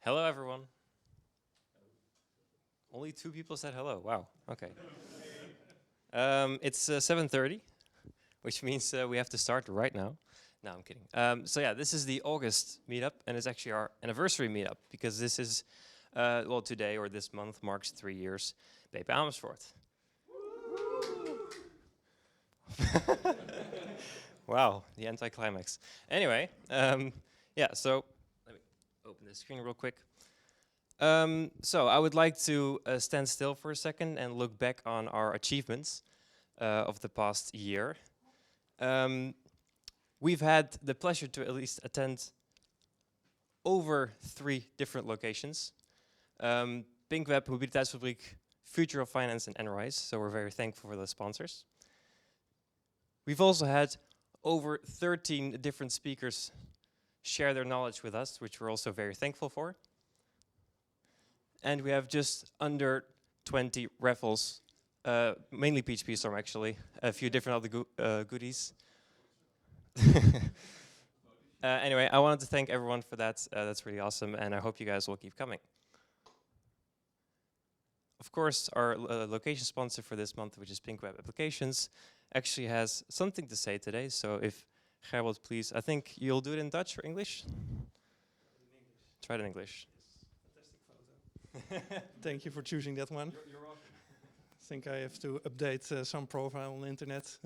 Hello, everyone. Only two people said hello. Wow. Okay. It's 7:30, which means we have to start right now. No, I'm kidding. So yeah, this is the August meetup, and it's actually our anniversary meetup because this is, well, today or this month marks 3 years PHP Amersfoort. Wow, the anticlimax. Anyway, yeah. So let me open the screen real quick. So I would like to stand still for a second and look back on our achievements of the past year. We've had the pleasure to at least attend over 3 different locations. Pinkweb, Mobiliteitsfabriek, Future of Finance and Enrise, so we're very thankful for the sponsors. We've also had over 13 different speakers share their knowledge with us, which we're also very thankful for. And we have just under 20 raffles, mainly PHP Storm actually, a few different other goodies. Anyway, I wanted to thank everyone for that. That's really awesome, and I hope you guys will keep coming. Of course, our location sponsor for this month, which is Pinkweb Applications, actually has something to say today. So if Gerald, please, I think you'll do it in Dutch or English? Try it in English. Thank you for choosing that one. You're welcome. I think I have to update some profile on the internet.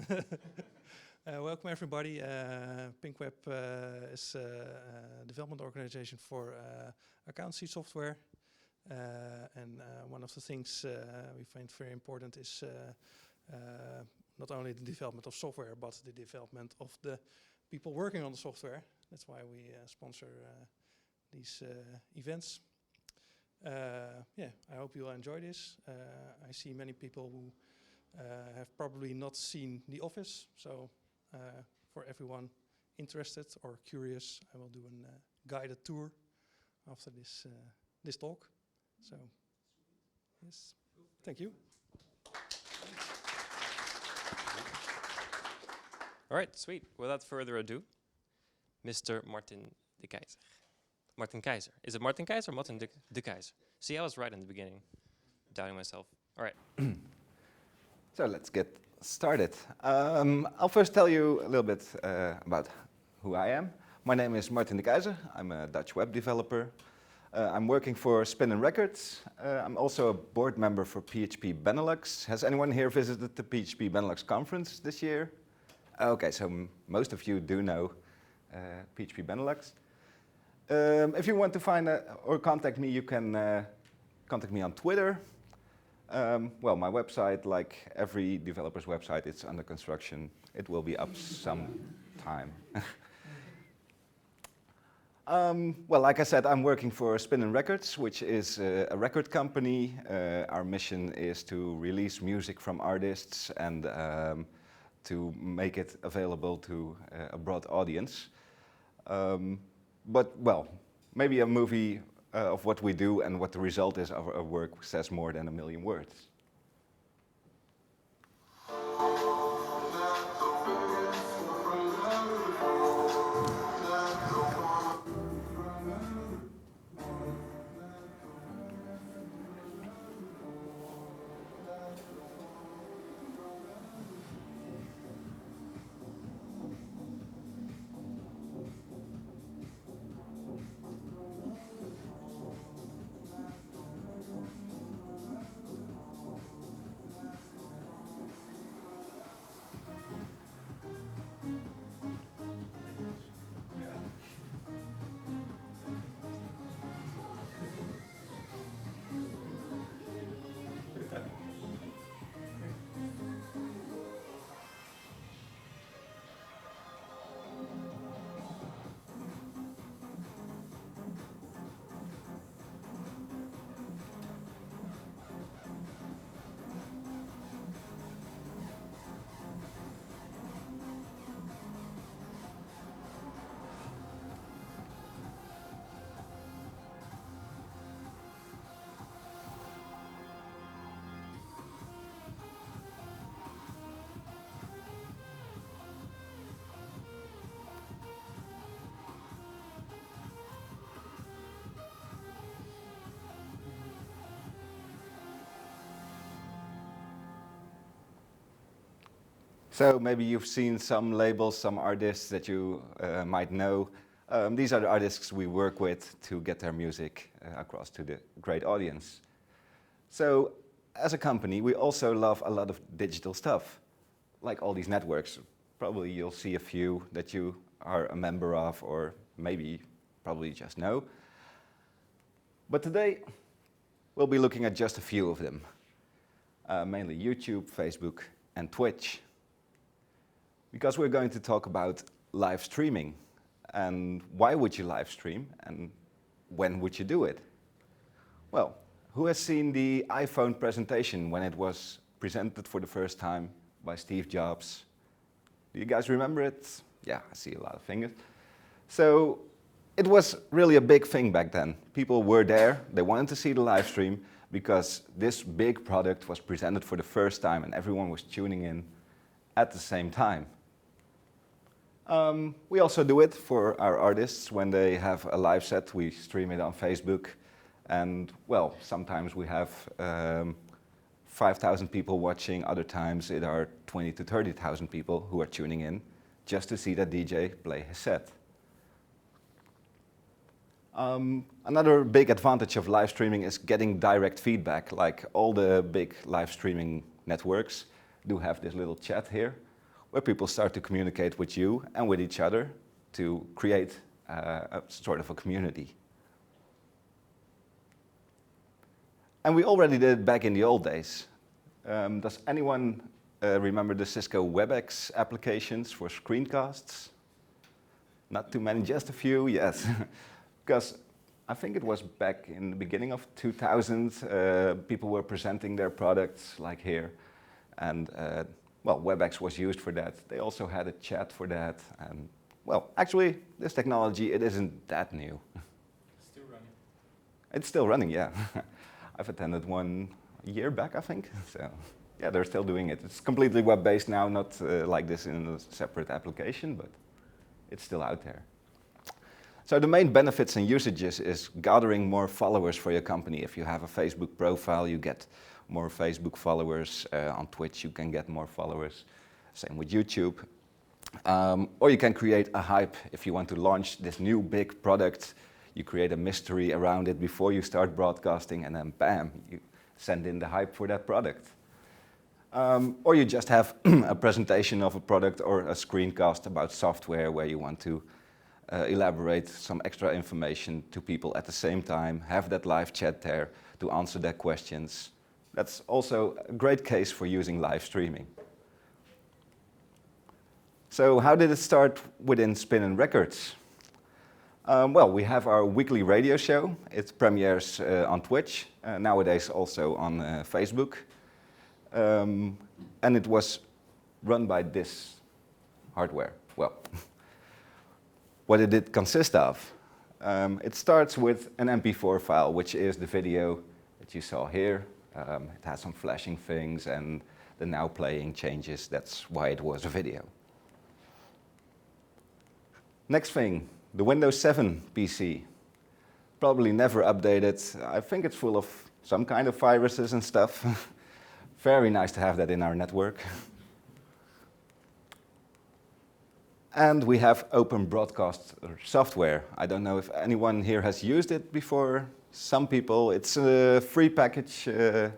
Welcome everybody. Pinkweb is a development organization for accountancy software. And one of the things we find very important is not only the development of software, but the development of the people working on the software. That's why we sponsor these events. Yeah, I hope you'll enjoy this. I see many people who have probably not seen the office, so for everyone interested or curious, I will do a guided tour after this talk. So, yes, thank you. All right, sweet. Without further ado, Mr. Martin de Keijzer. Martin Keijzer. Is it Martin Keijzer or Martin de Keijzer? See, I was right in the beginning, doubting myself. All right. So let's get started. I'll first tell you a little bit about who I am. My name is Martin de Keijzer. I'm a Dutch web developer. I'm working for Spinnin Records. I'm also a board member for PHP Benelux. Has anyone here visited the PHP Benelux conference this year? Okay, so most of you do know PHP Benelux. If you want to find or contact me, you can contact me on Twitter. Well, my website, like every developer's website, it's under construction. It will be up sometime. Well, like I said, I'm working for Spinnin Records, which is a record company. Our mission is to release music from artists and to make it available to a broad audience. But, well, maybe a movie of what we do and what the result is of our work says more than a million words. So maybe you've seen some labels, some artists that you might know. These are the artists we work with to get their music across to the great audience. So as a company, we also love a lot of digital stuff, like all these networks. Probably you'll see a few that you are a member of, or maybe probably just know. But today, we'll be looking at just a few of them, mainly YouTube, Facebook, and Twitch. Because we're going to talk about live streaming, and why would you live stream, and when would you do it? Well, who has seen the iPhone presentation when it was presented for the first time by Steve Jobs? Do you guys remember it? Yeah, I see a lot of fingers. So it was really a big thing back then. People were there, they wanted to see the live stream because this big product was presented for the first time and everyone was tuning in at the same time. We also do it for our artists when they have a live set. We stream it on Facebook. And, well, sometimes we have 5,000 people watching. Other times it are 20 to 30,000 people who are tuning in just to see that DJ play his set. Another big advantage of live streaming is getting direct feedback. Like all the big live streaming networks do have this little chat here, where people start to communicate with you and with each other to create a sort of a community. And we already did it back in the old days. Does anyone remember the Cisco WebEx applications for screencasts? Not too many, just a few, yes. Because I think it was back in the beginning of 2000, people were presenting their products like here. And well, WebEx was used for that. They also had a chat for that. And well, actually, this technology, it isn't that new. It's still running. It's still running, yeah. I've attended one a year back, I think. So yeah, they're still doing it. It's completely web-based now, not like this in a separate application, but it's still out there. So the main benefits and usages is gathering more followers for your company. If you have a Facebook profile, you get more Facebook followers. On Twitch, you can get more followers. Same with YouTube. Or you can create a hype if you want to launch this new big product. You create a mystery around it before you start broadcasting, and then bam, you send in the hype for that product. Or you just have a presentation of a product or a screencast about software where you want to elaborate some extra information to people at the same time, have that live chat there to answer their questions. That's also a great case for using live streaming. So how did it start within Spinnin Records? Well, we have our weekly radio show. It premieres on Twitch, nowadays also on Facebook. And it was run by this hardware. Well, what did it consist of? It starts with an MP4 file, which is the video that you saw here. It has some flashing things and the now playing changes. That's why it was a video. Next thing, the Windows 7 PC. Probably never updated. I think it's full of some kind of viruses and stuff. Very nice to have that in our network. And we have open broadcast software. I don't know if anyone here has used it before. Some people, it's a free package,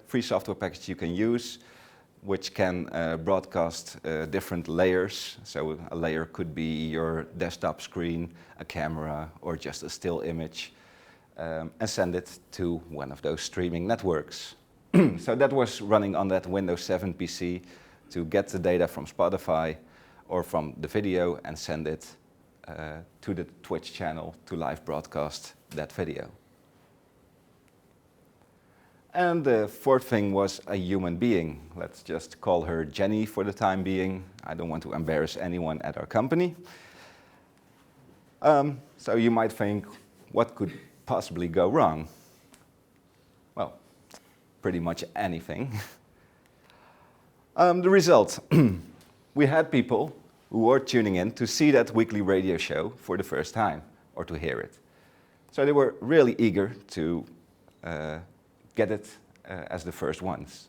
free software package you can use, which can broadcast different layers. So a layer could be your desktop screen, a camera, or just a still image, and send it to one of those streaming networks. So that was running on that Windows 7 PC to get the data from Spotify or from the video and send it to the Twitch channel to live broadcast that video. And the fourth thing was a human being. Let's just call her Jenny for the time being. I don't want to embarrass anyone at our company. So you might think, what could possibly go wrong? Well, pretty much anything. The result, we had people who were tuning in to see that weekly radio show for the first time, or to hear it. So they were really eager to get it as the first ones.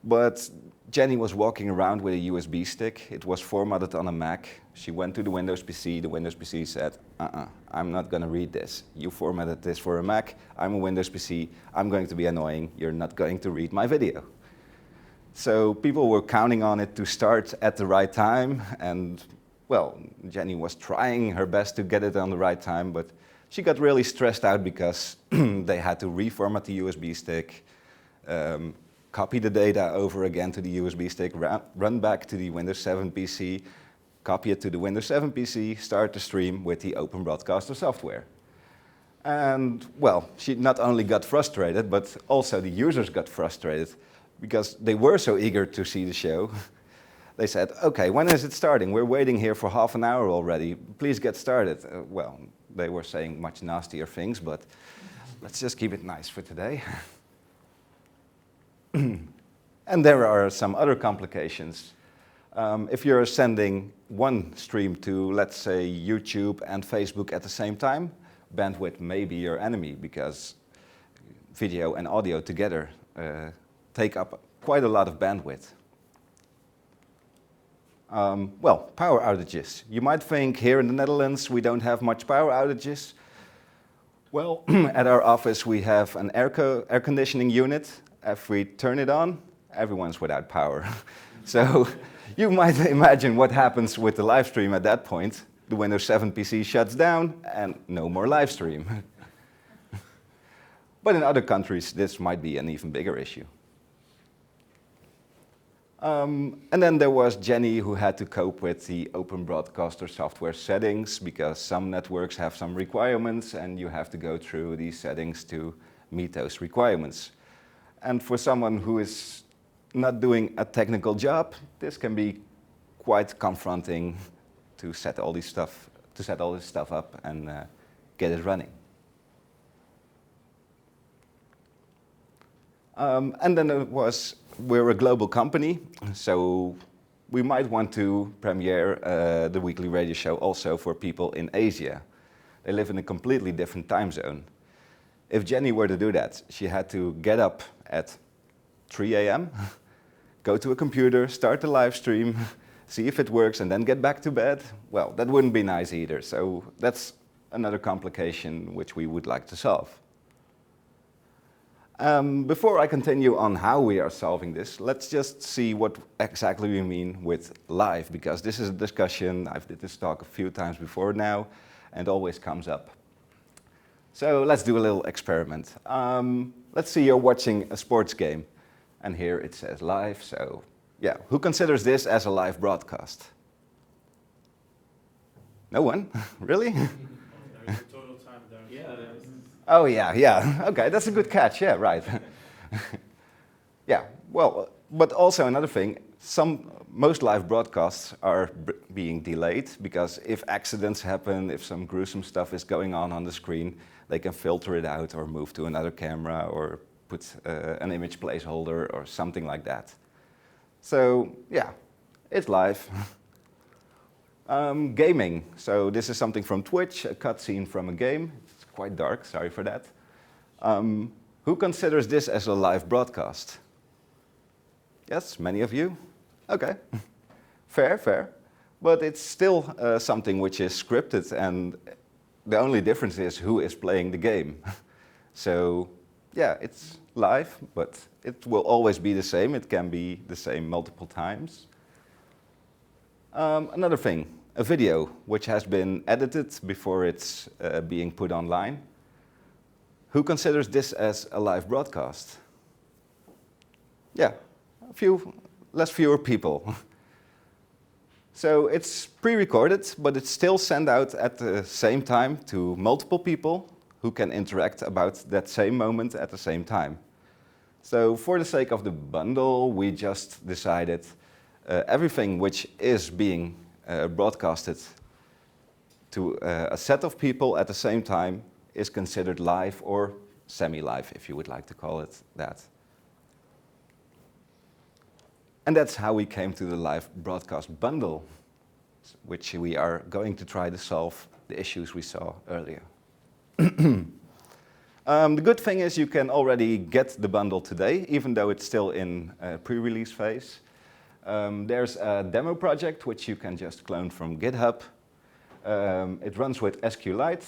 But Jenny was walking around with a USB stick. It was formatted on a Mac. She went to the Windows PC. The Windows PC said, I'm not going to read this. You formatted this for a Mac. I'm a Windows PC. I'm going to be annoying. You're not going to read my video. So people were counting on it to start at the right time. And, well, Jenny was trying her best to get it on the right time. But she got really stressed out because they had to reformat the USB stick, copy the data over again to the USB stick, run back to the Windows 7 PC, copy it to the Windows 7 PC, start the stream with the Open Broadcaster software. And, well, she not only got frustrated, but also the users got frustrated because they were so eager to see the show. They said, okay, when is it starting? We're waiting here for half an hour already. Please get started. Well, they were saying much nastier things, but let's just keep it nice for today. And there are some other complications. If you're sending one stream to, let's say, YouTube and Facebook at the same time, bandwidth may be your enemy because video and audio together take up quite a lot of bandwidth. Well, power outages. You might think here in the Netherlands we don't have much power outages. Well, at our office we have an air conditioning unit. If we turn it on, everyone's without power. So you might imagine what happens with the live stream at that point. The Windows 7 PC shuts down and no more live stream. But in other countries, this might be an even bigger issue. And then there was Jenny, who had to cope with the Open Broadcaster software settings because some networks have some requirements and you have to go through these settings to meet those requirements. And for someone who is not doing a technical job, this can be quite confronting to set all this stuff up and get it running. And then there was, we're a global company, so we might want to premiere the weekly radio show also for people in Asia. They live in a completely different time zone. If Jenny were to do that, she had to get up at 3 a.m., go to a computer, start the live stream, see if it works, and then get back to bed. Well, that wouldn't be nice either. So that's another complication which we would like to solve. Before I continue on how we are solving this, let's just see what exactly we mean with live, because this is a discussion, I've did this talk a few times before now, and always comes up. So let's do a little experiment. Let's say you're watching a sports game, and here it says live, so yeah. Who considers this as a live broadcast? No one? Really? There's a total time there. Yeah, there is. Oh yeah, okay, that's a good catch, yeah, right. Yeah, well, but also another thing, most live broadcasts are being delayed because if accidents happen, if some gruesome stuff is going on the screen, they can filter it out or move to another camera or put an image placeholder or something like that. So yeah, it's live. Gaming, so this is something from Twitch, a cutscene from a game. It's quite dark, sorry for that. Who considers this as a live broadcast? Yes, many of you? Okay, fair. But it's still something which is scripted, and the only difference is who is playing the game. So yeah, it's live, but it will always be the same. It can be the same multiple times. Another thing, a video which has been edited before it's being put online. Who considers this as a live broadcast? Yeah, fewer people. So it's pre-recorded, but it's still sent out at the same time to multiple people who can interact about that same moment at the same time. So for the sake of the bundle, we just decided everything which is being broadcasted to a set of people at the same time is considered live or semi-live, if you would like to call it that. And that's how we came to the live broadcast bundle, which we are going to try to solve the issues we saw earlier. The good thing is you can already get the bundle today, even though it's still in pre-release phase. There's a demo project which you can just clone from GitHub. It runs with SQLite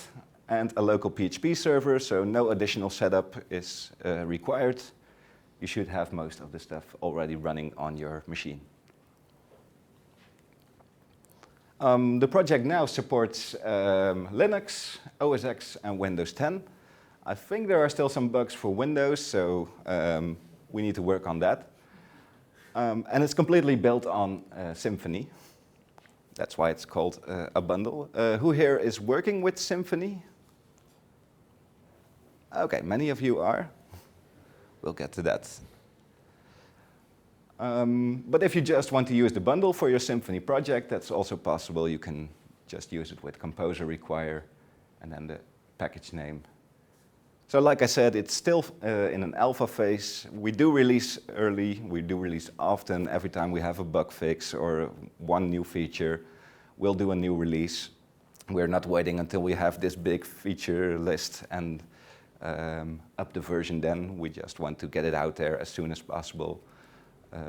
and a local PHP server, so no additional setup is required. You should have most of the stuff already running on your machine. The project now supports Linux, OS X, and Windows 10. I think there are still some bugs for Windows, so we need to work on that. And it's completely built on Symfony. That's why it's called a bundle. Who here is working with Symfony? Okay, many of you are. We'll get to that. But if you just want to use the bundle for your Symfony project, that's also possible. You can just use it with composer require and then the package name. So like I said, it's still in an alpha phase. We do release early, we do release often. Every time we have a bug fix or one new feature, we'll do a new release. We're not waiting until we have this big feature list and up the version then. We just want to get it out there as soon as possible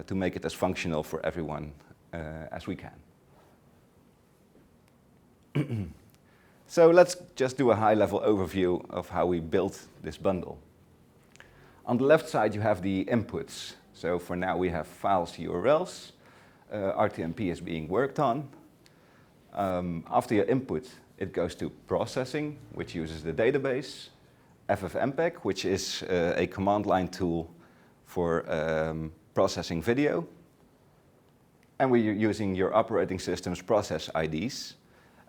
to make it as functional for everyone as we can. So let's just do a high-level overview of how we built this bundle. On the left side, you have the inputs. So for now, we have files, URLs. RTMP is being worked on. After your input, it goes to processing, which uses the database. FFmpeg, which is a command line tool for processing video. And we're using your operating system's process IDs.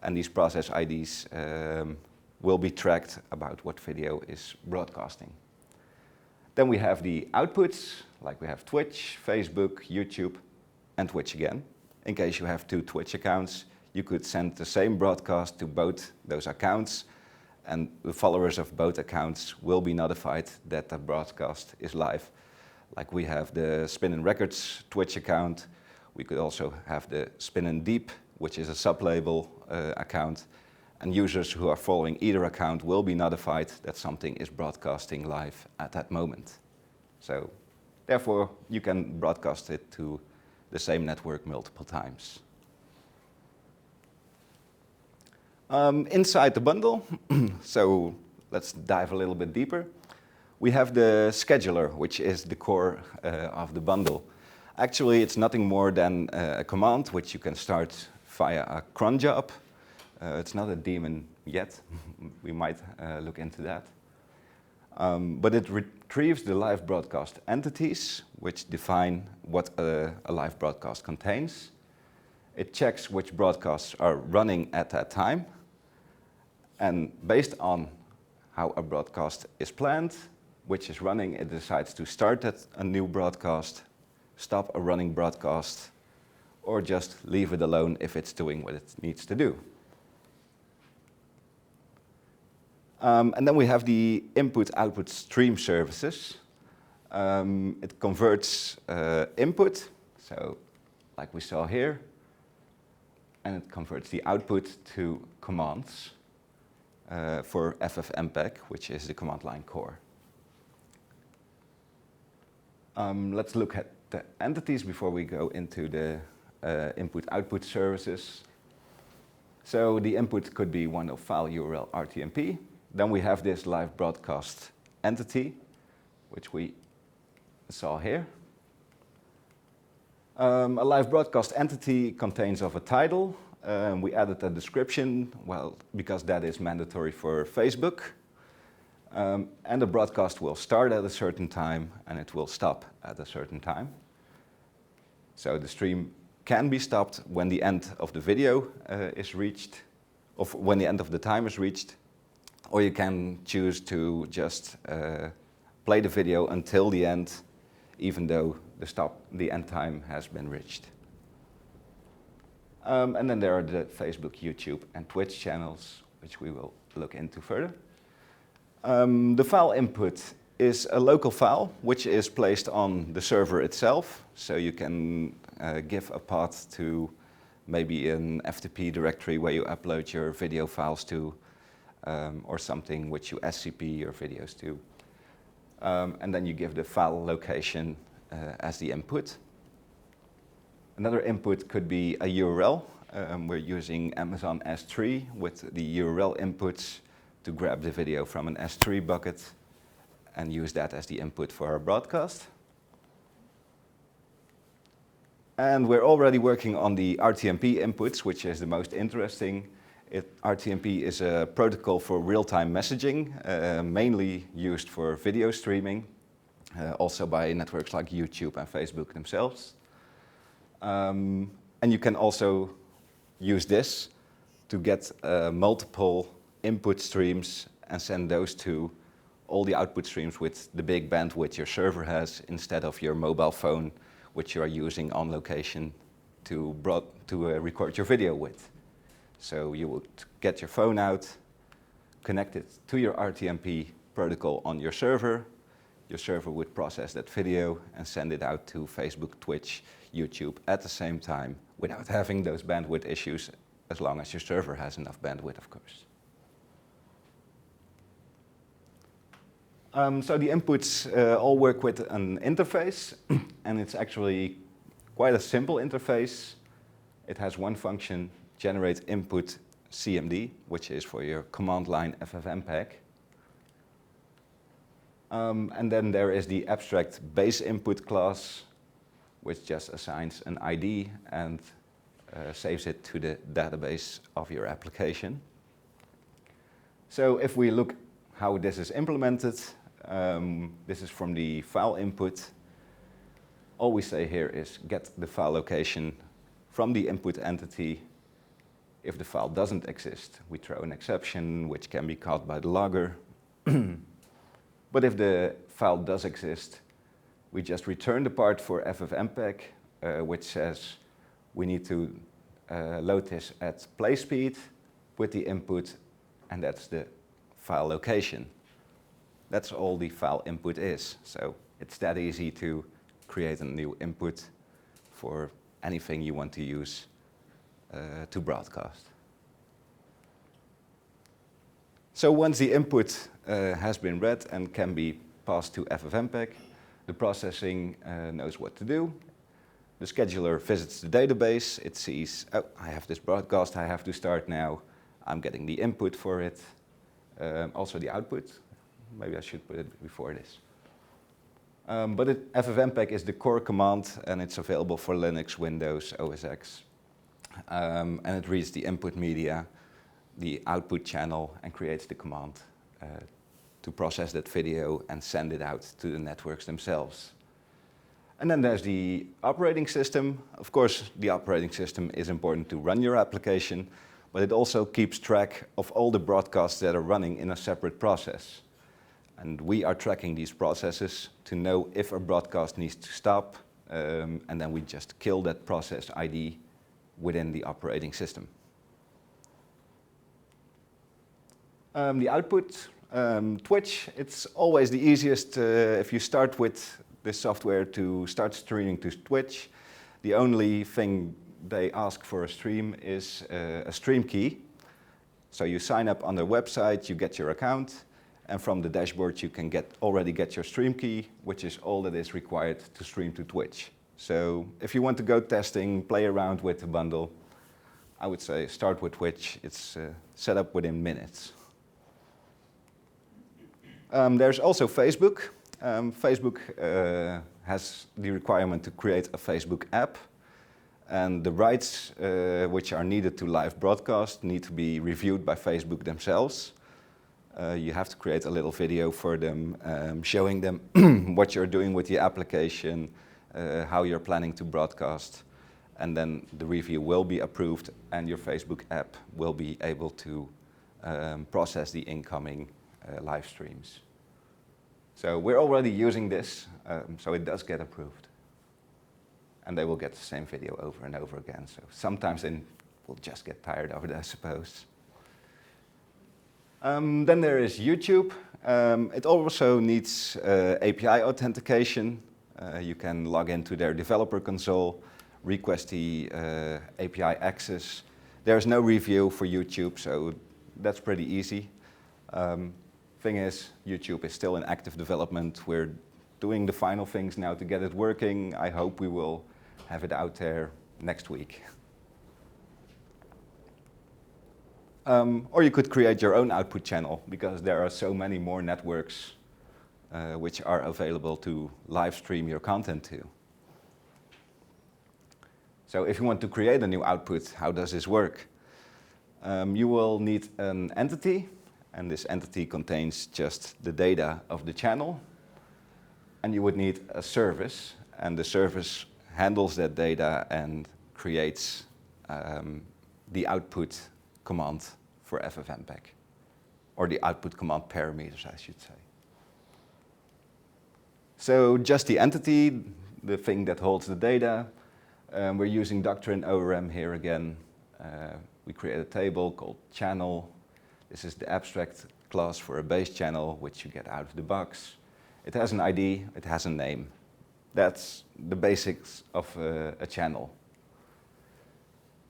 And these process IDs will be tracked about what video is broadcasting. Then we have the outputs, like we have Twitch, Facebook, YouTube, and Twitch again. In case you have 2 Twitch accounts, you could send the same broadcast to both those accounts, and the followers of both accounts will be notified that the broadcast is live. Like we have the Spinnin Records Twitch account. We could also have the Spinnin Deep, which is a sub-label account, and users who are following either account will be notified that something is broadcasting live at that moment. So therefore, you can broadcast it to the same network multiple times. Inside the bundle, so let's dive a little bit deeper. We have the scheduler, which is the core of the bundle. Actually, it's nothing more than a command which you can start via a cron job. It's not a daemon yet. We might look into that. But it retrieves the live broadcast entities, which define what a live broadcast contains. It checks which broadcasts are running at that time. And based on how a broadcast is planned, which is running, it decides to start a new broadcast, stop a running broadcast, or just leave it alone if it's doing what it needs to do. And then we have the input-output stream services. It converts input, so like we saw here, and it converts the output to commands for FFmpeg, which is the command line core. Let's look at the entities before we go into the input-output services. So the input could be one of file URL RTMP. Then we have this live broadcast entity, which we saw here. A live broadcast entity contains of a title. We added a description, well, because that is mandatory for Facebook. And the broadcast will start at a certain time and it will stop at a certain time. So the stream can be stopped when the end of the video is reached, or when the end of the time is reached, or you can choose to just play the video until the end, even though the end time has been reached. And then there are the Facebook, YouTube, and Twitch channels, which we will look into further. The file input is a local file, which is placed on the server itself. So you can give a path to maybe an FTP directory where you upload your video files to. or something which you SCP your videos to. And then you give the file location as the input. Another input could be a URL. We're using Amazon S3 with the URL inputs to grab the video from an S3 bucket and use that as the input for our broadcast. And we're already working on the RTMP inputs, which is the most interesting. RTMP is a protocol for real-time messaging, mainly used for video streaming, also by networks like YouTube and Facebook themselves. And you can also use this to get multiple input streams and send those to all the output streams with the big bandwidth your server has, instead of your mobile phone, which you are using on location to record your video with. So you would get your phone out, connect it to your RTMP protocol on your server. Your server would process that video and send it out to Facebook, Twitch, YouTube at the same time, without having those bandwidth issues, as long as your server has enough bandwidth, of course. So the inputs all work with an interface, and it's actually quite a simple interface. It has one function, generate input CMD, which is for your command line FFmpeg. And then there is the abstract base input class, which just assigns an ID and saves it to the database of your application. So if we look how this is implemented, this is from the file input. All we say here is get the file location from the input entity. If the file doesn't exist, we throw an exception, which can be caught by the logger. But if the file does exist, we just return the part for FFmpeg, which says we need to load this at play speed with the input, and that's the file location. That's all the file input is. So it's that easy to create a new input for anything you want to use to broadcast. So once the input has been read and can be passed to FFmpeg, the processing knows what to do. The scheduler visits the database. It sees, oh, I have this broadcast I have to start now. I'm getting the input for it. Also the output. Maybe I should put it before this. But FFmpeg is the core command, and it's available for Linux, Windows, OS X. And it reads the input media, the output channel, and creates the command to process that video and send it out to the networks themselves. And then there's the operating system. Of course, the operating system is important to run your application, but it also keeps track of all the broadcasts that are running in a separate process. And we are tracking these processes to know if a broadcast needs to stop, and then we just kill that process ID within the operating system. The output, Twitch, it's always the easiest if you start with this software to start streaming to Twitch. The only thing they ask for a stream is a stream key. So you sign up on their website, you get your account, and from the dashboard you can already get your stream key, which is all that is required to stream to Twitch. So if you want to go testing, play around with the bundle, I would say start with Twitch. It's set up within minutes. There's also Facebook. Facebook has the requirement to create a Facebook app, and the rights which are needed to live broadcast need to be reviewed by Facebook themselves. You have to create a little video for them, showing them what you're doing with the application, how you're planning to broadcast, and then the review will be approved and your Facebook app will be able to process the incoming live streams. So we're already using this, so it does get approved. And they will get the same video over and over again. So sometimes they will just get tired of it, I suppose. Then there is YouTube. It also needs API authentication. You can log into their developer console, request the API access. There's no review for YouTube, so that's pretty easy. Thing is, YouTube is still in active development. We're doing the final things now to get it working. I hope we will have it out there next week. Or you could create your own output channel, because there are so many more networks which are available to live stream your content to. So if you want to create a new output, how does this work? You will need an entity, and this entity contains just the data of the channel. And you would need a service, and the service handles that data and creates the output command for FFmpeg, or the output command parameters, I should say. So just the entity, the thing that holds the data. We're using Doctrine ORM here again. We create a table called channel. This is the abstract class for a base channel, which you get out of the box. It has an ID, it has a name. That's the basics of a channel.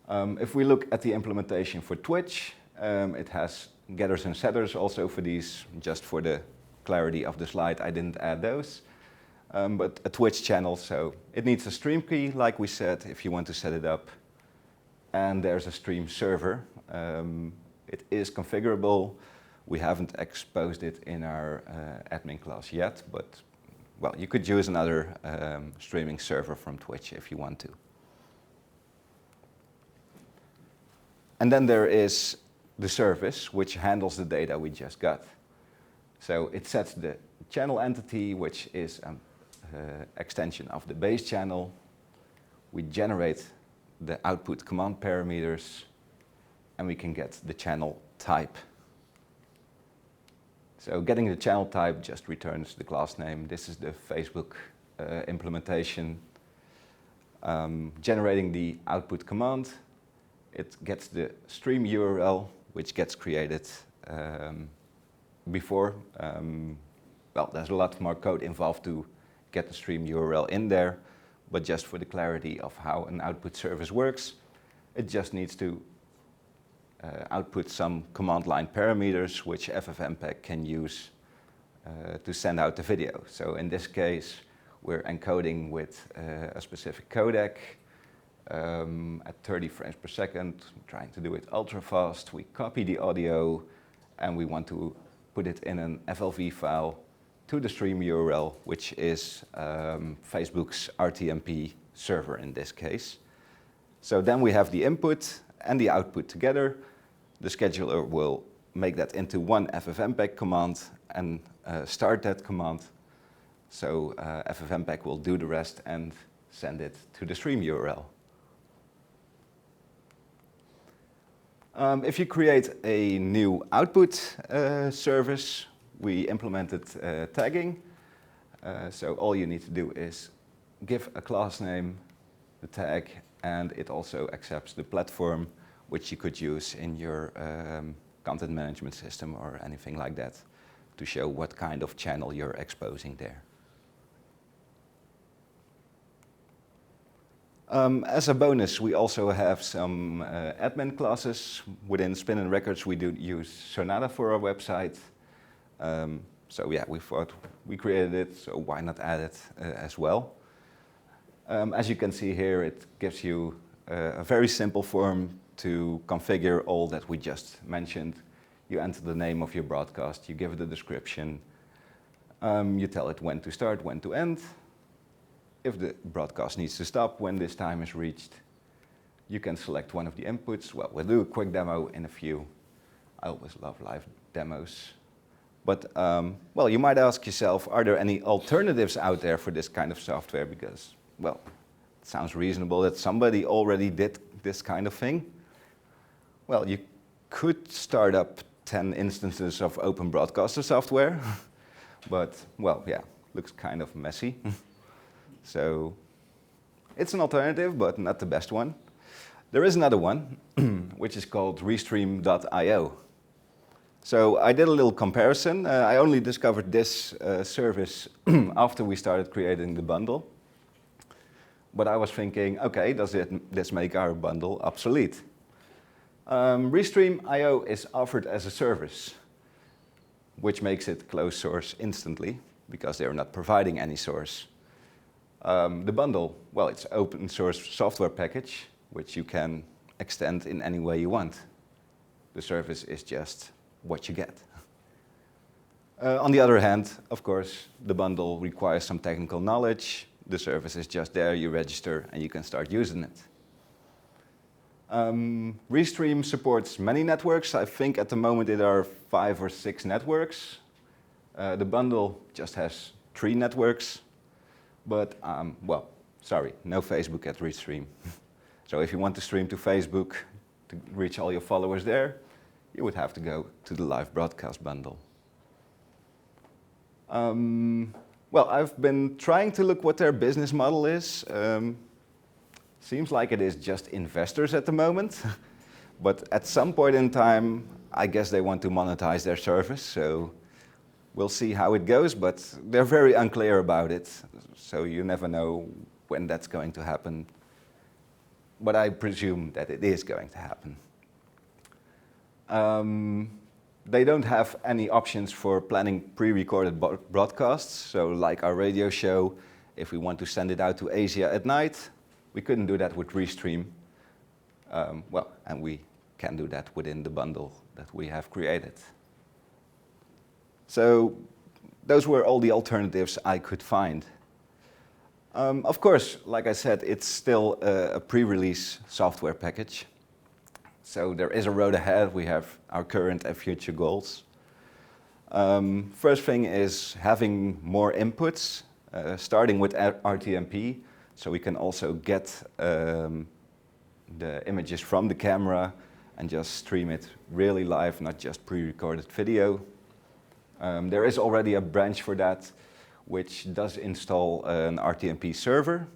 If we look at the implementation for Twitch, it has getters and setters also for these. Just for the clarity of the slide, I didn't add those. But a Twitch channel, so it needs a stream key, like we said, if you want to set it up. And there's a stream server. It is configurable. We haven't exposed it in our admin class yet, but well, you could use another streaming server from Twitch if you want to. And then there is the service, which handles the data we just got. So it sets the channel entity, which is an extension of the base channel. We generate the output command parameters, and we can get the channel type. So getting the channel type just returns the class name. This is the Facebook implementation. Generating the output command, it gets the stream URL, which gets created before. Well, there's a lot more code involved to get the stream URL in there, but just for the clarity of how an output service works, it just needs to output some command line parameters which FFmpeg can use to send out the video. So in this case, we're encoding with a specific codec at 30 frames per second, trying to do it ultra fast. We copy the audio and we want to put it in an FLV file to the stream URL, which is Facebook's RTMP server in this case. So then we have the input and the output together. The scheduler will make that into one FFmpeg command and start that command. So FFmpeg will do the rest and send it to the stream URL. If you create a new output service, we implemented tagging. So all you need to do is give a class name, the tag, and it also accepts the platform which you could use in your content management system or anything like that to show what kind of channel you're exposing there. As a bonus, we also have some admin classes. Within Spinnin Records, we do use Sonata for our website. So yeah, we thought we created it, so why not add it as well? As you can see here, it gives you a very simple form to configure all that we just mentioned. You enter the name of your broadcast, you give it a description, you tell it when to start, when to end. If the broadcast needs to stop when this time is reached, you can select one of the inputs. Well, we'll do a quick demo in a few. I always love live demos. But, well, you might ask yourself, are there any alternatives out there for this kind of software? Because, well, it sounds reasonable that somebody already did this kind of thing. Well, you could start up 10 instances of open broadcaster software. But, well, yeah, looks kind of messy. So it's an alternative, but not the best one. There is another one, which is called restream.io. So I did a little comparison. I only discovered this service after we started creating the bundle. But I was thinking, okay, does this make our bundle obsolete? Restream.io is offered as a service. which makes it closed source instantly, because they're not providing any source. The bundle, well, it's open source software package, which you can extend in any way you want. The service is just what you get. On the other hand, of course, the bundle requires some technical knowledge. The service is just there, you register, and you can start using it. Restream supports many networks. I think at the moment there are 5 or 6 networks. The bundle just has 3 networks. But, well, sorry, no Facebook at Restream. So if you want to stream to Facebook to reach all your followers there, you would have to go to the live broadcast bundle. Well, I've been trying to look what their business model is. Seems like it is just investors at the moment. But at some point in time, I guess they want to monetize their service. So we'll see how it goes, but they're very unclear about it. So you never know when that's going to happen. But I presume that it is going to happen. They don't have any options for planning pre-recorded broadcasts. So like our radio show, if we want to send it out to Asia at night, we couldn't do that with Restream. Well, and we can do that within the bundle that we have created. So those were all the alternatives I could find. Of course, like I said, it's still a pre-release software package. So there is a road ahead. We have our current and future goals. First thing is having more inputs, starting with RTMP, so we can also get the images from the camera and just stream it really live, not just pre-recorded video. There is already a branch for that, which does install an RTMP server.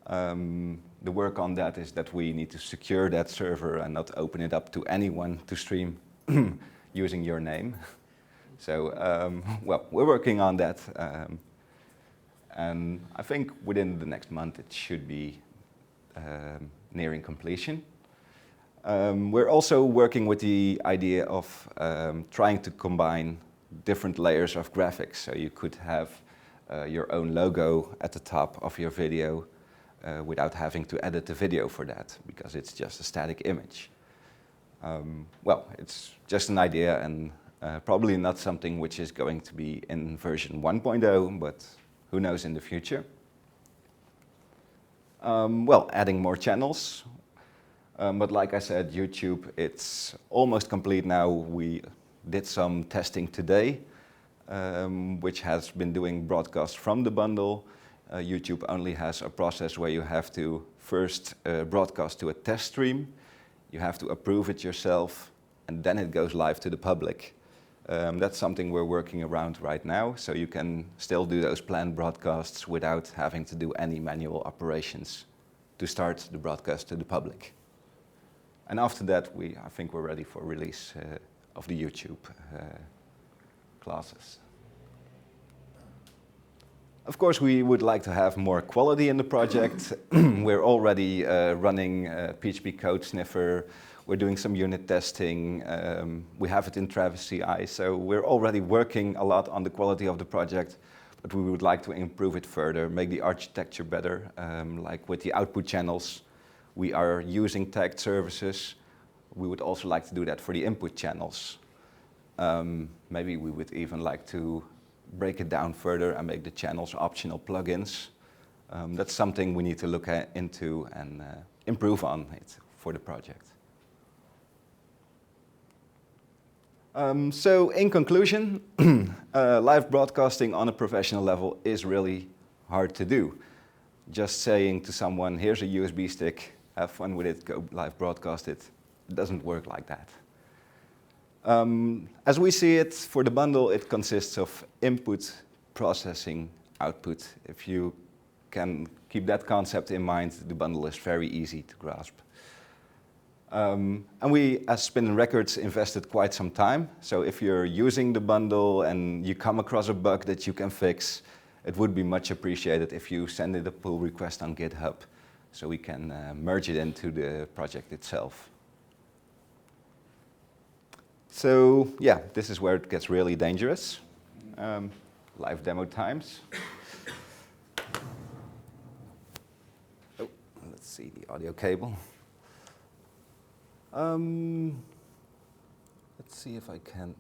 The work on that is that we need to secure that server and not open it up to anyone to stream using your name. So, well, we're working on that. And I think within the next month it should be nearing completion. We're also working with the idea of trying to combine different layers of graphics. So you could have your own logo at the top of your video without having to edit the video for that, because it's just a static image. Well, it's just an idea and probably not something which is going to be in version 1.0, but who knows in the future. Well, adding more channels. But like I said, YouTube, it's almost complete now. We did some testing today, which has been doing broadcasts from the bundle. YouTube only has a process where you have to first broadcast to a test stream. You have to approve it yourself, and then it goes live to the public. That's something we're working around right now, so you can still do those planned broadcasts without having to do any manual operations to start the broadcast to the public. And after that, I think we're ready for release of the YouTube classes. Of course, we would like to have more quality in the project. We're already running PHP code sniffer. We're doing some unit testing. We have it in Travis CI, so we're already working a lot on the quality of the project, but we would like to improve it further, make the architecture better. Like with the output channels, we are using tagged services. We would also like to do that for the input channels. Maybe we would even like to break it down further and make the channels optional plugins. That's something we need to look into and improve on it for the project. So in conclusion, live broadcasting on a professional level is really hard to do. Just saying to someone, here's a USB stick, have fun with it, go live broadcast it, doesn't work like that. As we see it, for the bundle, it consists of input, processing, output. If you can keep that concept in mind, the bundle is very easy to grasp. And we, as Spinnin Records, invested quite some time. So if you're using the bundle and you come across a bug that you can fix, it would be much appreciated if you send it a pull request on GitHub so we can merge it into the project itself. So yeah, this is where it gets really dangerous. Live demo times. Oh, let's see the audio cable. Let's see if I can.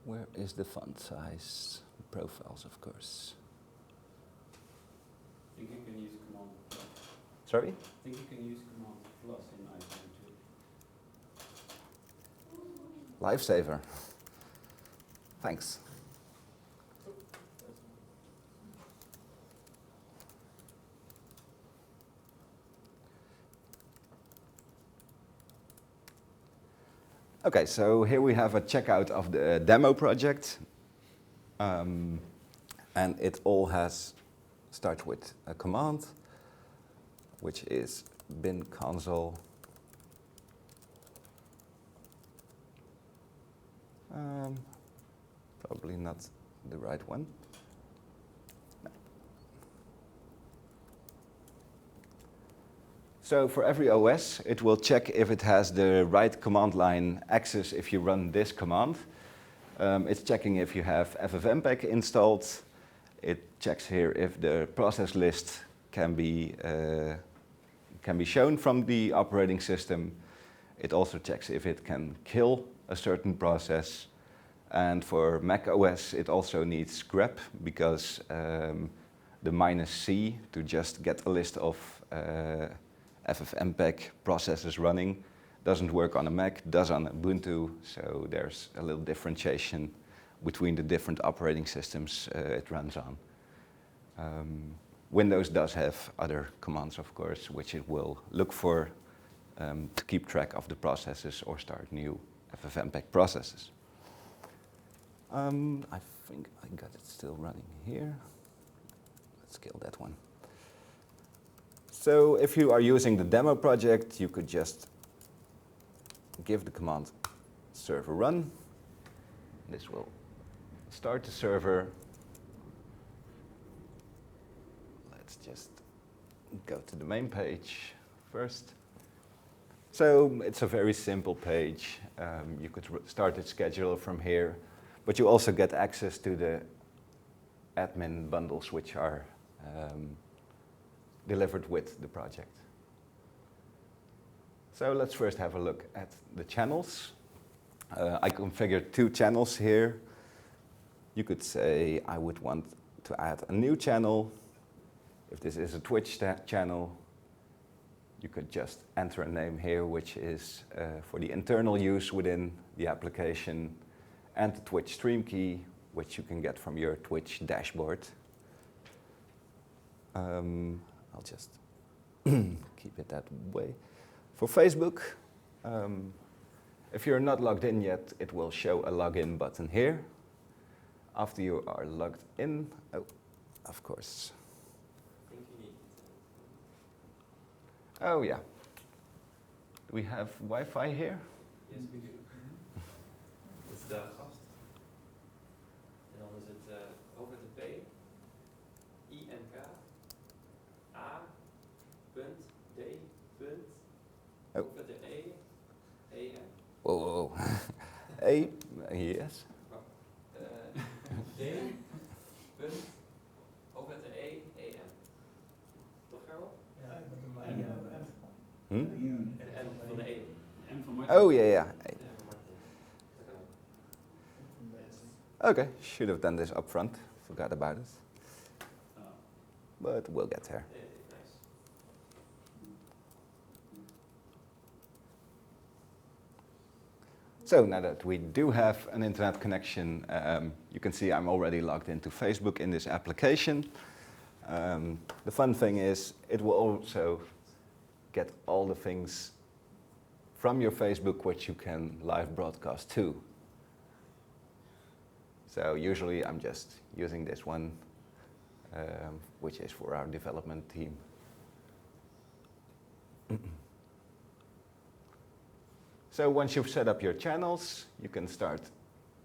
Where is the font size? Profiles, of course. I think you can use Command plus. Sorry? I think you can use Command plus in iPhone too. Lifesaver. Thanks. Okay, so here we have a checkout of the demo project. And it all starts with a command, which is bin console. Probably not the right one. No. So for every OS, it will check if it has the right command line access if you run this command. It's checking if you have ffmpeg installed. It checks here if the process list can be shown from the operating system. It also checks if it can kill a certain process. And for Mac OS, it also needs grep because the -C to just get a list of ffmpeg processes running doesn't work on a Mac, does on Ubuntu, so there's a little differentiation between the different operating systems it runs on. Windows does have other commands, of course, which it will look for to keep track of the processes or start new ffmpeg processes. I think I got it still running here. Let's kill that one. So if you are using the demo project, you could just give the command server run. This will start the server. Let's just go to the main page first. So it's a very simple page. You could start the scheduler from here, but you also get access to the admin bundles which are delivered with the project. So let's first have a look at the channels. I configured 2 channels here. You could say I would want to add a new channel. If this is a Twitch channel, you could just enter a name here, which is for the internal use within the application, and the Twitch stream key, which you can get from your Twitch dashboard. I'll just keep it that way. For Facebook, if you're not logged in yet, it will show a login button here. After you are logged in, oh, of course. I think you need Oh yeah. Do we have Wi-Fi here? Yes, we do. It's the gast. En dan is het OVTP, INK, A, punt, D, punt, Oh. OVTE, EN. Whoa, whoa, whoa. A, yes. D, punt, OVTE, EN. Toch, Gerald? Ja, Hm? En van de E. En van Martin. Oh yeah, yeah. Ja, van Martin. Dat kan ook. Okay, should have done this up front. Forgot about it. Oh. But we'll get there. Nice. So now that we do have an internet connection, you can see I'm already logged into Facebook in this application. The fun thing is it will also get all the things from your Facebook which you can live broadcast to. So usually I'm just using this one, which is for our development team. So once you've set up your channels, you can start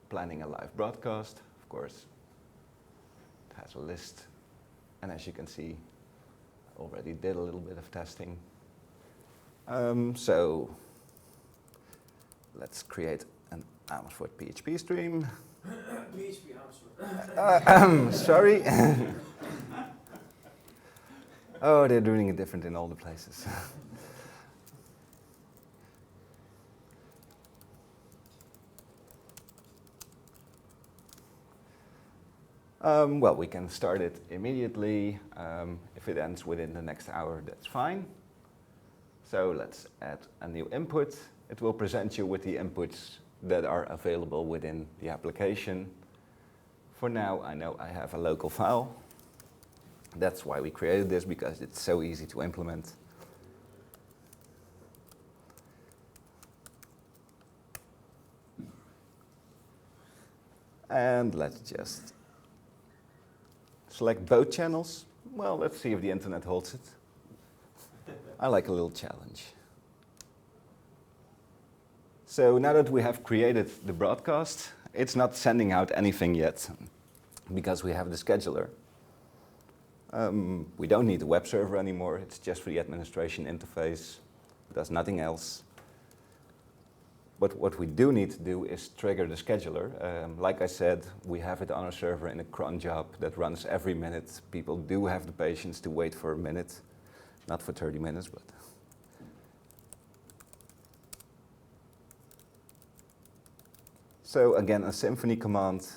planning a live broadcast. Of course, it has a list. And as you can see, I already did a little bit of testing. So let's create an Amersfoort PHP stream. PHP Amersfoort. Sorry. Oh, they're doing it different in all the places. Well, we can start it immediately. If it ends within the next hour, that's fine. So let's add a new input. It will present you with the inputs that are available within the application. For now, I know I have a local file. That's why we created this, because it's so easy to implement. And let's just select both channels. Well, let's see if the internet holds it. I like a little challenge. So now that we have created the broadcast, it's not sending out anything yet because we have the scheduler. We don't need the web server anymore. It's just for the administration interface. It does nothing else. But what we do need to do is trigger the scheduler. Like I said, we have it on our server in a cron job that runs every minute. People do have the patience to wait for a minute, not for 30 minutes, but. So again, a Symfony command,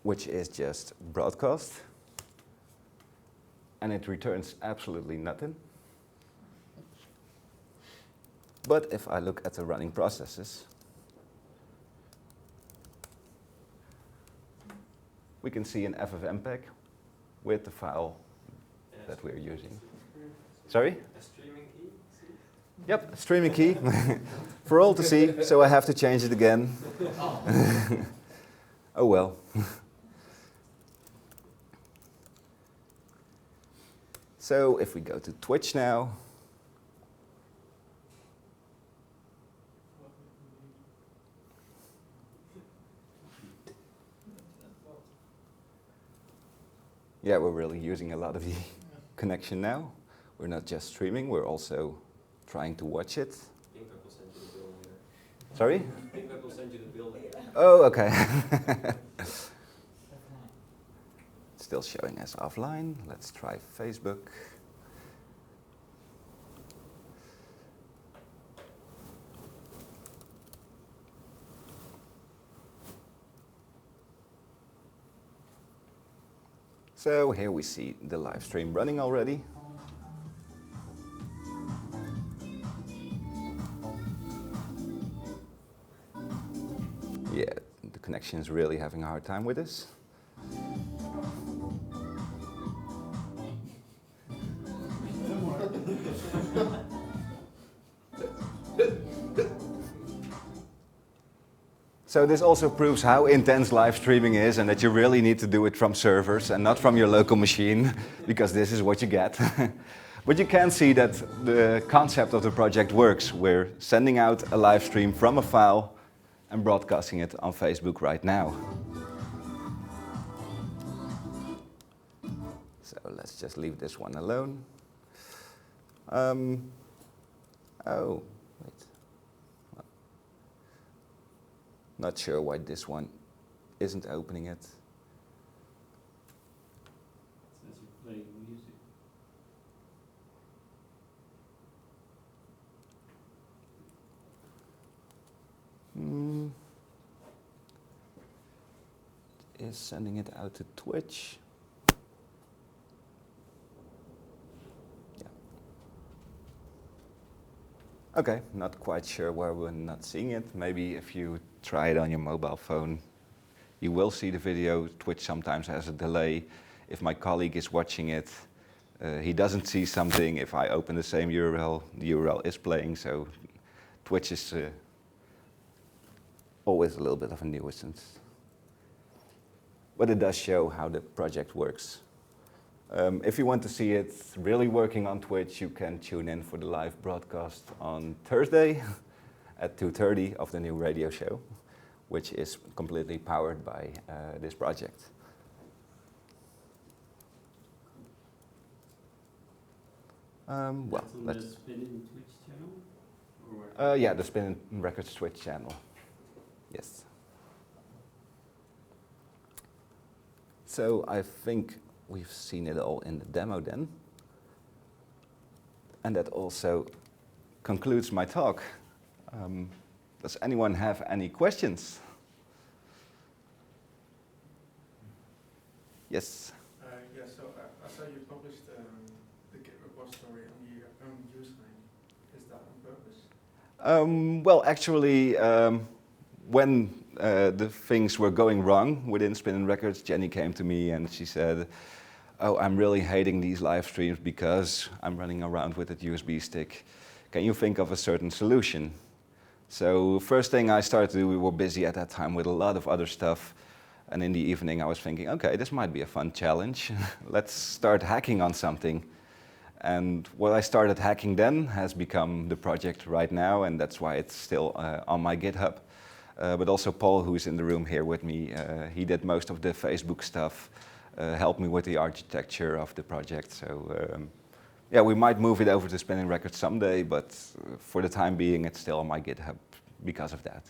which is just broadcast, and it returns absolutely nothing. But if I look at the running processes, we can see an FFmpeg with the file that we're using. Sorry? A streaming key? Yep, a streaming key for all to see, so I have to change it again. Oh well. So if we go to Twitch now, yeah, we're really using a lot of the connection now. We're not just streaming, we're also trying to watch it. PingWeb will send you the bill later. Sorry? PingWeb will send you the bill later. Oh, okay. Still showing as offline. Let's try Facebook. So here we see the live stream running already. Yeah, the connection is really having a hard time with this. So this also proves how intense live streaming is and that you really need to do it from servers and not from your local machine, because this is what you get. But you can see that the concept of the project works. We're sending out a live stream from a file and broadcasting it on Facebook right now. So let's just leave this one alone. Oh, wait. Not sure why this one isn't opening it. Since you play music. Is sending it out to Twitch. Yeah. Okay, not quite sure why we're not seeing it. Maybe if you try it on your mobile phone, you will see the video. Twitch sometimes has a delay. If my colleague is watching it, he doesn't see something. If I open the same URL, the URL is playing, so Twitch is always a little bit of a nuisance. But it does show how the project works. If you want to see it really working on Twitch, you can tune in for the live broadcast on Thursday at 2:30 of the new radio show, which is completely powered by this project. Well, That's on let's. the Spinnin Twitch channel? Or where? Yeah, the Spinnin Records Twitch channel. Yes. So I think we've seen it all in the demo then. And that also concludes my talk. Does anyone have any questions? Yes. Yeah, so I saw you published the Git repository on your own username. Is that on purpose? Well, actually, when the things were going wrong within Spinnin Records, Jenny came to me and she said, "Oh, I'm really hating these live streams because I'm running around with that USB stick. Can you think of a certain solution?" So first thing I started to do, we were busy at that time with a lot of other stuff. And in the evening I was thinking, okay, this might be a fun challenge. Let's start hacking on something. And what I started hacking then has become the project right now, and that's why it's still on my GitHub. But also Paul, who's in the room here with me, he did most of the Facebook stuff, helped me with the architecture of the project. So yeah, we might move it over to Spinnin Records someday, but for the time being, it's still on my GitHub because of that.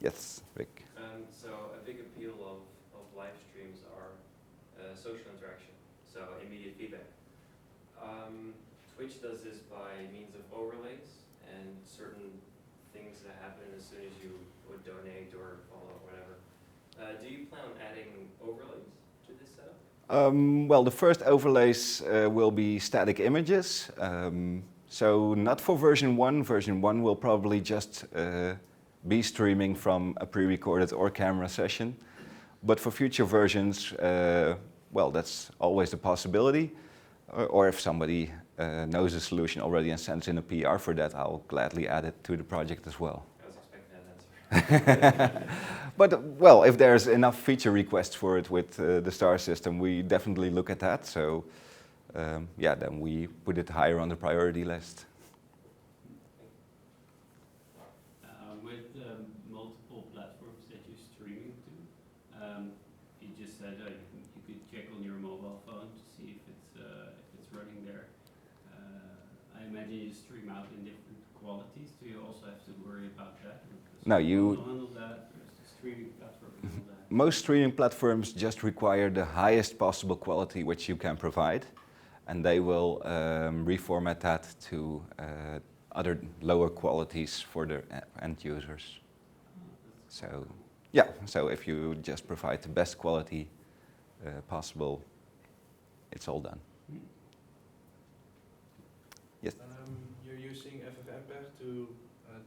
Yes, Rick. So a big appeal of live streams are social interaction, so immediate feedback. Twitch does this by means of overlays and certain things that happen as soon as you would donate or follow or whatever. Do you plan on adding overlays to this setup? Well, the first overlays will be static images. So not for version 1. Version 1 will probably just be streaming from a pre-recorded or camera session. But for future versions, well, that's always a possibility. Or if somebody knows a solution already and sends in a PR for that, I'll gladly add it to the project as well. I was expecting that answer. But, well, if there's enough feature requests for it with the star system, we definitely look at that. So, yeah, then we put it higher on the priority list. With multiple platforms that you're streaming to, you just said you could check on your mobile phone to see if it's running there. I imagine you stream out in different qualities. Do you also have to worry about that? No, you. Handle that, or is the streaming platform handle that? Most streaming platforms just require the highest possible quality which you can provide, and they will reformat that to other lower qualities for the end users. So, yeah, so if you just provide the best quality possible, it's all done. Yes? You're using FFmpeg to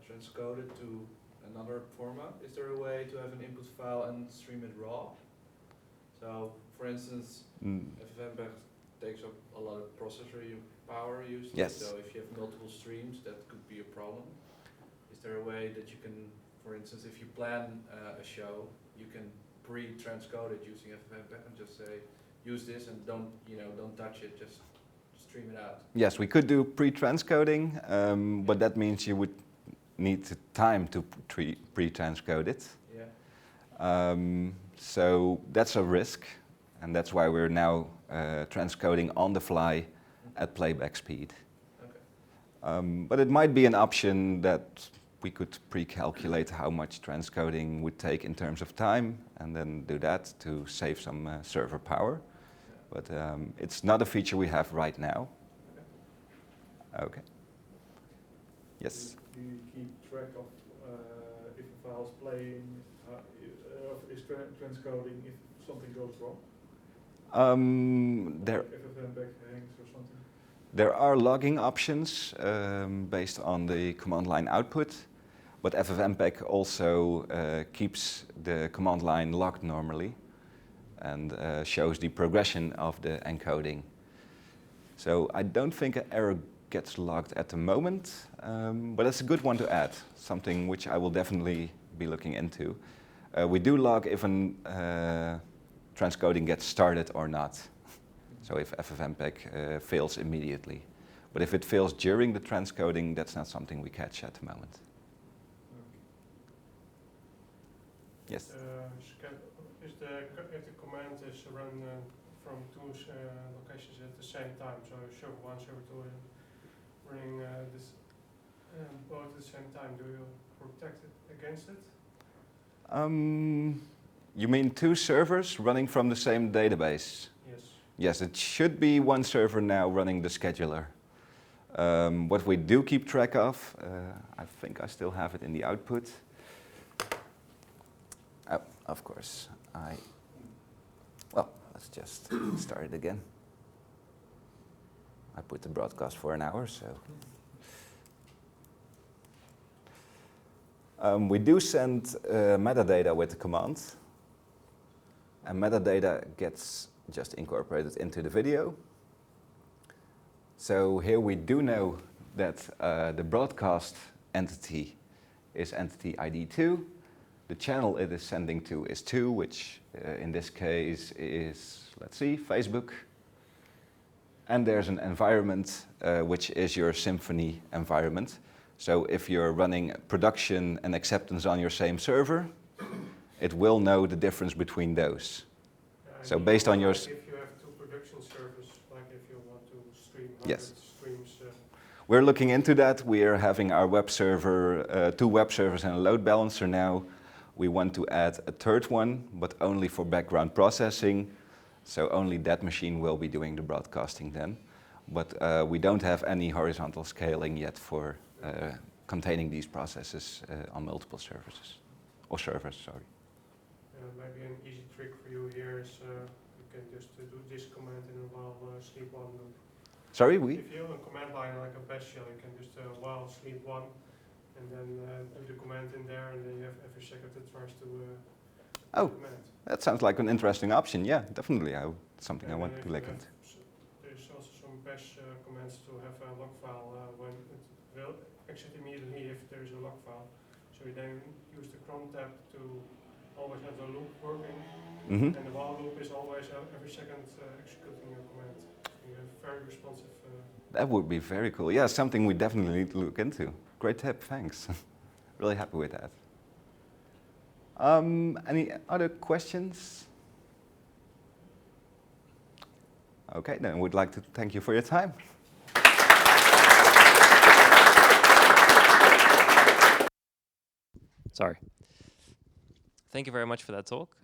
transcode it to another format. Is there a way to have an input file and stream it raw? So, for instance, FFmpeg takes up a lot of processor power usually. Yes. So if you have multiple streams, that could be a problem. Is there a way that you can, for instance, if you plan a show, you can pre-transcode it using FFmpeg and just say, use this and don't touch it, just stream it out? Yes, we could do pre-transcoding, but that means you would need the time to pre-transcode it. Yeah. So that's a risk, and that's why we're now transcoding on the fly at playback speed. Okay. But it might be an option that we could pre-calculate how much transcoding would take in terms of time, and then do that to save some server power. Yeah. But it's not a feature we have right now. Okay. Yes? Do you keep track of if a file's playing, is transcoding if something goes wrong? There If FFmpeg hangs or something? There are logging options based on the command line output, but FFmpeg also keeps the command line logged normally and shows the progression of the encoding. So I don't think an error gets logged at the moment, but it's a good one to add, something which I will definitely be looking into. We do log if an transcoding gets started or not. So if FFmpeg fails immediately. But if it fails during the transcoding, that's not something we catch at the moment. Yes? If the command is run from two locations at the same time, so server 1, server 2 running this both at the same time, do you protect it against it? You mean two servers running from the same database? Yes. Yes, it should be one server now running the scheduler. What we do keep track of, I think I still have it in the output. Oh, of course, well, let's just start it again. I put the broadcast for an hour, so. We do send metadata with the command. And metadata gets just incorporated into the video. So here we do know that the broadcast entity is entity ID 2. The channel it is sending to is 2, which in this case is, let's see, Facebook. And there's an environment, which is your Symfony environment. So if you're running production and acceptance on your same server, it will know the difference between those. So based on your... If you have two production servers, like if you want to stream 100 Yes. streams. We're looking into that. We are having our web server, 2 web servers and a load balancer now. We want to add a third one, but only for background processing. So only that machine will be doing the broadcasting then. But we don't have any horizontal scaling yet for containing these processes on multiple services, or servers, sorry. Maybe an easy trick for you here is you can just do this command in a while sleep 1 loop. Sorry, If you have a command line like a bash shell, you can just while sleep 1 and then do the command in there, and then you have every second it tries to command. That sounds like an interesting option. Yeah, definitely. Something I want to look into. There's also some bash commands to have a log file when it will exit immediately if there is a log file. So you then use the cron tab to always have the loop working, and the while loop is always every second executing your command. So you have very responsive. That would be very cool. Yeah, something we definitely need to look into. Great tip, thanks. Really happy with that. Any other questions? Okay, then we'd like to thank you for your time. Sorry. Thank you very much for that talk.